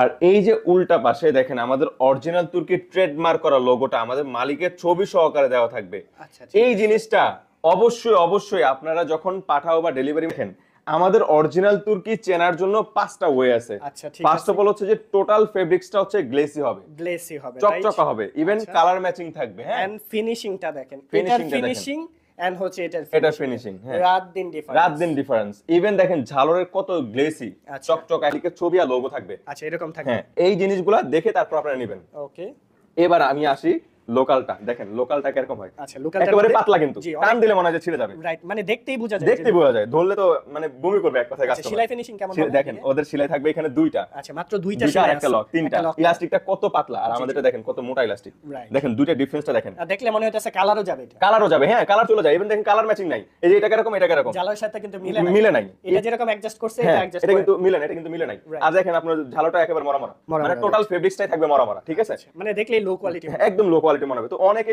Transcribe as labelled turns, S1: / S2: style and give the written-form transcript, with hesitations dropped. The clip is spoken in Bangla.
S1: আর এই যে উল্টা পাশে দেখেন আমাদের অরিজিনাল তুর্কি ট্রেডমার্ক করা লোগোটা আমাদের মালিকের ছবি সহকারে দেওয়া থাকবে।
S2: আচ্ছা, ঠিক
S1: এই
S2: আছে।
S1: জিনিসটা অবশ্যই অবশ্যই আপনারা যখন পাঠাও বা ডেলিভারি দেখেন, আমাদের অরিজিনাল তুর্কি চেনার জন্য 5টা ওয়ে আছে।
S2: আচ্ছা, ঠিক
S1: ফার্স্ট
S2: আছে।
S1: অফ অল হচ্ছে যে টোটাল ফেব্রিক্সটা হচ্ছে গ্লেসি হবে,
S2: গ্লেসি হবে,
S1: চকচকা হবে, ইভেন
S2: আচ্ছা।
S1: কালার ম্যাচিং থাকবে। হ্যাঁ,
S2: এন্ড ফিনিশিংটা দেখেন, এটার
S1: Finishing টা দেখেন।
S2: ফিনিশিং এন্ড হচ্ছে এটার
S1: এটা
S2: ফিনিশিং,
S1: ফিনিশিং। হ্যাঁ,
S2: রাত দিন ডিফারেন্স।
S1: রাত দিন ডিফারেন্স। ইভেন দেখেন ঝালরের কত গ্লেসি,
S2: আচ্ছা।
S1: চকচকা, এদিকে ছবি আর লোগো থাকবে।
S2: আচ্ছা, এরকম থাকবে।
S1: হ্যাঁ, এই জিনিসগুলো দেখে তারপর আপনারা নেবেন।
S2: ওকে।
S1: এবার আমি আসি লোকালটা। দেখেন লোকালটা কিরকম হয়।
S2: আচ্ছা, লোকালটার
S1: একেবারে
S2: মধ্যে-
S1: পাতলা কিন্তু
S2: জি,
S1: টান
S2: অনেক-
S1: দিলে মনে হয় যে ছিঁড়ে যাবে।
S2: রাইট, মানে দেখতেই বোঝা যায়।
S1: দেখতে বোঝা যায়, ধরলে তো মানে বমি করবে এক কথায়
S2: আচ্ছা,
S1: কাস্টমার।
S2: সেলাই ফিনিশিং কেমন হবে?
S1: দেখেন ওদের সেলাই থাকবে এখানে দুইটা।
S2: আচ্ছা, মাত্র দুইটা
S1: দুইটা
S2: সেলাই
S1: আর একটা
S2: আছে।
S1: লক, তিনটা।
S2: একটা lock।
S1: ইলাস্টিকটা কত পাতলা আর আমাদেরটা দেখেন কত মোটা ইলাস্টিক।
S2: Right.
S1: দেখেন দুইটা ডিফারেন্সটা দেখেন।
S2: আর দেখলে মনে হচ্ছে কালারও যাবে এটা।
S1: কালারও যাবে। হ্যাঁ, কালার চলে যায়। ইভেন দেখেন কালার ম্যাচিং নাই। এই যে এটা কিরকম, এটা কিরকম
S2: জালার সাথে কিন্তু মিলে
S1: মিলে নাই।
S2: এটা যেরকম অ্যাডজাস্ট করছে এটা
S1: হ্যাঁ,
S2: অ্যাডজাস্ট
S1: এটা
S2: করে।
S1: কিন্তু মিলে না, এটা কিন্তু মিলে নাই।
S2: Right.
S1: আর দেখেন আপনার ঝালোটা একেবারে মরা মরা,
S2: মরা
S1: মানে
S2: মরা,
S1: টোটাল ফেব্রিক্সটাই থাকবে মরা মরা। ঠিক আছে,
S2: মানে দেখলেই লো কোয়ালিটি।
S1: একদম লো কোয়ালিটি মনে হবে। তো অনেকে